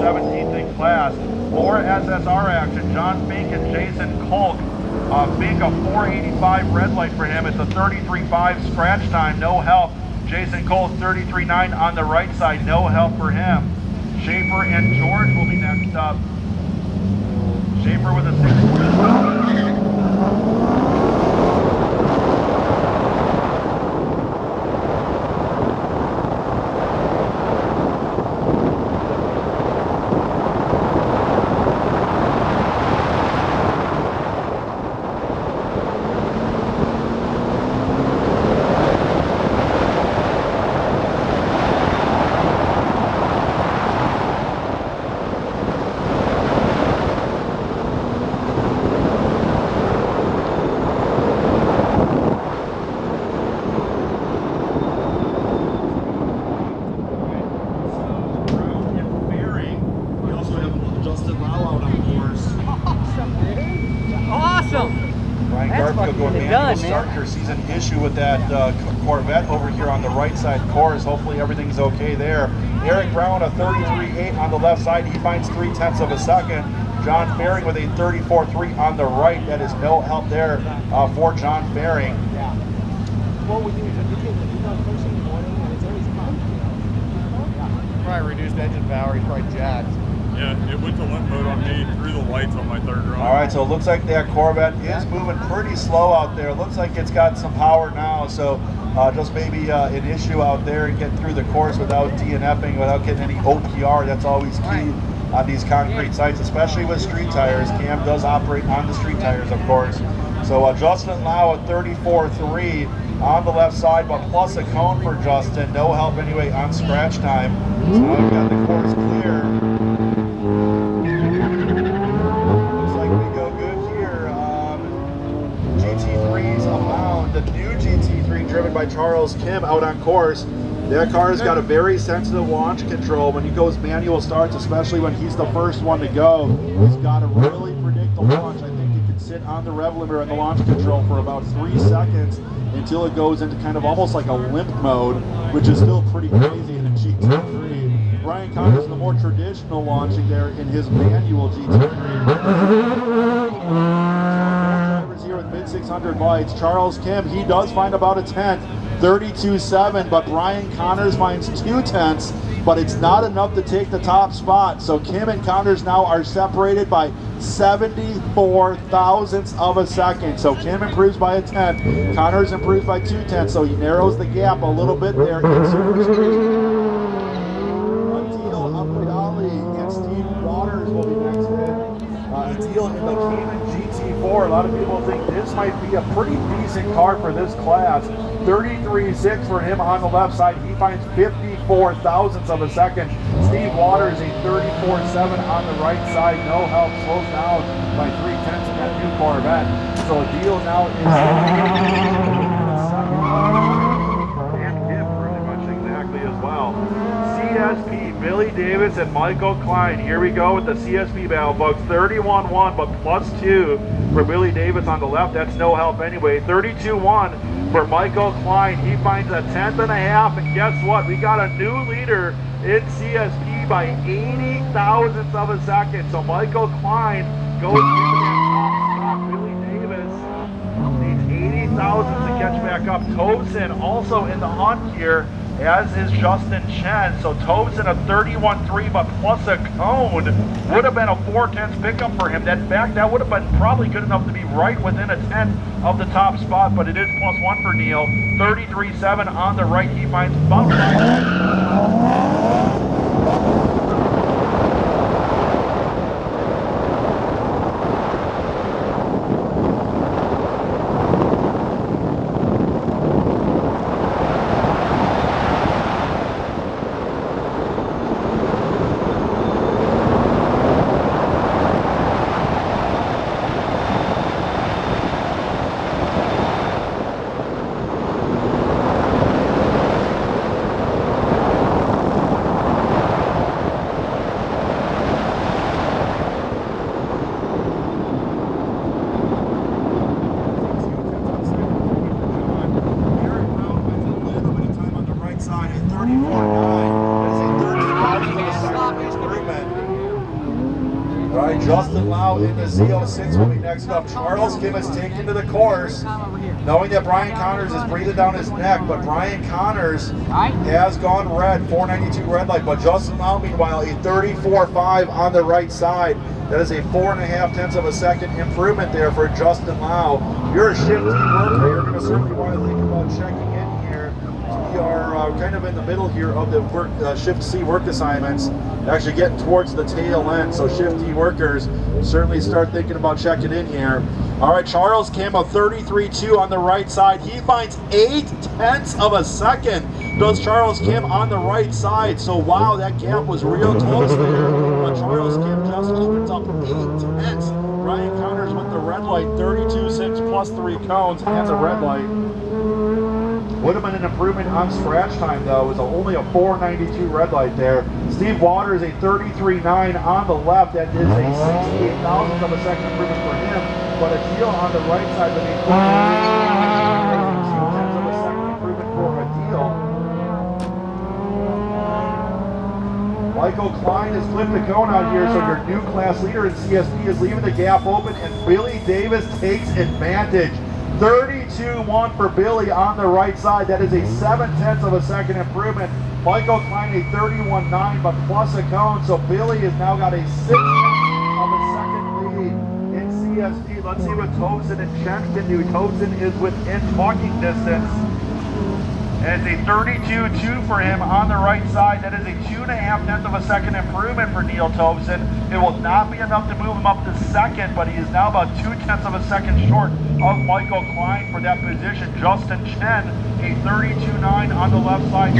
17th in class. More SSR action. John Fink and Jason Kolk. Fink a 485 red light for him. It's a 33.5 scratch time, no help. Jason Kolk 33.9 on the right side, no help for him. Schaefer and George will be next up. Schaefer with a 6. Season issue with that Corvette over here on the right side course. Hopefully everything's okay there. Eric Brown a 33.8 on the left side. He finds 0.3 of a second. John Faring with a 34.3 on the right. That is no help there for John Faring. Probably reduced engine power. He's probably jacked. Yeah, it went to limp mode on me through the lights on my third run. All right, so it looks like that Corvette is moving pretty slow out there. It looks like it's got some power now, so just maybe an issue out there and getting through the course without DNFing, without getting any OPR. That's always key on these concrete sites, especially with street tires. Cam does operate on the street tires, of course. So Justin Lau at 34.3 on the left side, but plus a cone for Justin. No help anyway on scratch time. So now we've got the course clear. The new GT3 driven by Charles Kim out on course. That car has got a very sensitive launch control when he goes manual starts, especially when he's the first one to go. He's got to really predict the launch. I think he can sit on the rev limiter and the launch control for about 3 seconds until it goes into kind of almost like a limp mode, which is still pretty crazy in a GT3. Brian Connors in the more traditional launching there in his manual GT3. Here with mid-600 lights. Charles Kim, he does find about a 10th, 32.7, but Brian Connors finds 2/10, but it's not enough to take the top spot. So Kim and Connors now are separated by 74 thousandths of a second. So Kim improves by a 10th, Connors improves by 2/10, so he narrows the gap a little bit there in Super Street. Adil Abdali and Steve Waters will be next in. Adil in the Cayman GT4. A lot of people think this might be a pretty decent car for this class. 33.6 for him on the left side. He finds 54 thousandths of a second. Steve Waters a 34.7 on the right side. No help, slows down by 0.3 in that new Corvette. So Adil now is second. And Kim pretty much exactly as well. CSP, Billy Davis and Michael Klein. Here we go with the CSP battle, folks. 31.1, but +2 for Billy Davis on the left. That's no help anyway. 32.1 for Michael Klein. He finds a 10.5, and guess what? We got a new leader in CSP by 80 thousandths of a second. So Michael Klein goes into that top spot. Billy Davis needs 80 thousandths to catch back up. Tobson also in the hunt here, as is Justin Chen. So Tobson a 31.3, but plus a cone would have been a 4/10 pickup for him. In fact, that would have been probably good enough to be right within a 10th of the top spot, but it is +1 for Neil. 33.7 on the right. He finds Buffalo. All right, Justin Lau in the Z06 will be next up. Charles Kim is taken to the course, knowing that Brian Connors is breathing down his neck, but Brian Connors has gone red, 492 red light, but Justin Lau, meanwhile, a 34.5 on the right side. That is a 4.5 tenths of a second improvement there for Justin Lau. If you're a shift team worker, you're going to certainly want to think about checking in here. We are kind of in the middle here of the Shift C work assignments, actually getting towards the tail end. So Shift D workers certainly start thinking about checking in here. All right, Charles Kim, a 33.2 on the right side. He finds 8 tenths of a second. Does Charles Kim on the right side. So wow, that gap was real close there. But Charles Kim just opens up 8 tenths. Ryan Connors with the red light, 32.6 plus 3 cones and the red light. Would have been an improvement on scratch time though. It was only a 492 red light there. Steve Waters, a 33.9 on the left. That is a 68 thousandth of a second improvement for him. But a deal on the right side with a 2 tenths of a second improvement for a deal. Michael Klein has flipped the cone out here, so your new class leader in CSP is leaving the gap open, and Billy Davis takes advantage. 32.1 for Billy on the right side. That is a 7 tenths of a second improvement. Michael Klein a 31.9, but plus a cone, so Billy has now got a 6 tenths of a second lead in CSP. Let's see what Tobson and Chen can do. Tobson is within talking distance. And it's a 32.2 for him on the right side. That is a 2.5 tenths of a second improvement for Neil Tobson. It will not be enough to move him up to second, but he is now about 2 tenths of a second short of Michael Klein for that position. Justin Chen, a 32.9 on the left side.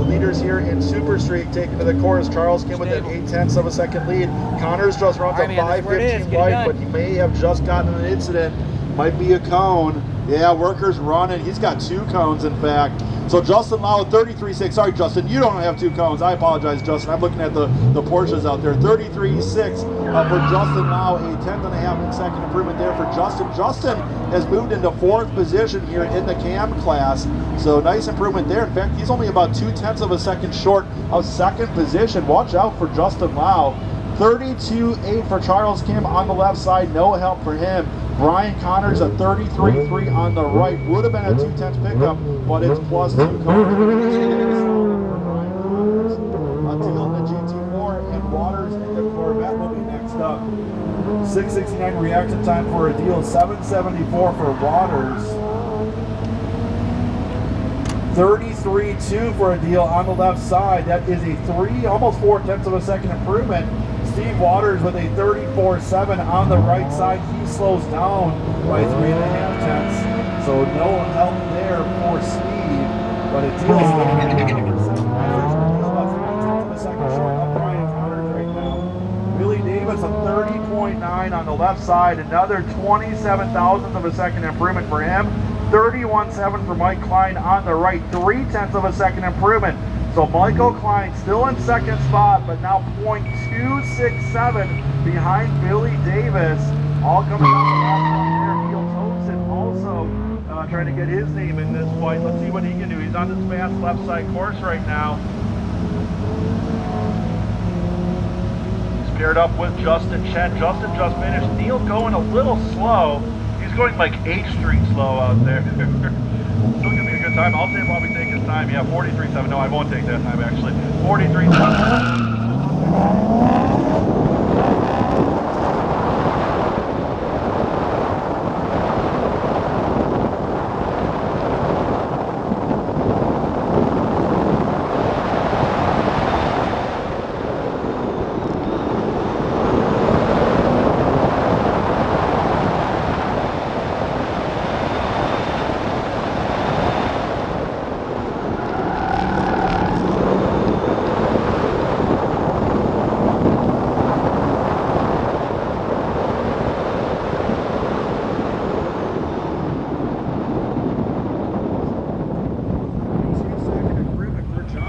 Leaders here in Super Street taken to the course. Charles Kim with an 8 tenths of a second lead. Connors just runs a 5:15 right, but he may have just gotten an incident. Might be a cone. Yeah, workers running. He's got 2 cones, in fact. So Justin Lau, 33.6. Sorry, Justin, you don't have 2 cones. I apologize, Justin. I'm looking at the Porsches out there. 33.6 for Justin Lau, a 10.5 second improvement there for Justin. Justin has moved into 4th position here in the cam class. So nice improvement there. In fact, he's only about 2 tenths of a second short of 2nd position. Watch out for Justin Lau. 32.8 for Charles Kim on the left side. No help for him. Brian Connors, a 33.3 on the right. Would have been a 2 tenths pickup, but it's plus 2 cones. Until the GT4 and Waters in the Corvette will be next up. 669 reaction time for a deal, 774 for Waters. 33.2 for a deal on the left side. That is a 3, almost 4 tenths of a second improvement. Steve Waters with a 34.7 on the right side. He slows down by 3.5 tenths. So no help there for Steve, but a deal still about 3 tenths of a second short of Brian Connors right now. Billy Davis, a 30.9 on the left side. Another 27 thousandths of a second improvement for him. 31.7 for Mike Klein on the right. 3 tenths of a second improvement. So Michael Klein still in 2nd spot, but now 0.267 behind Billy Davis. All coming down the last one there. Neil Tobson also trying to get his name in this fight. Let's see what he can do. He's on this fast left side course right now. He's paired up with Justin Chen. Justin just finished. Neil going a little slow. He's going like H Street slow out there. Still gonna be a good time. I'll say probably take his time. Yeah, 43.7. No, I won't take that time actually. 43.7.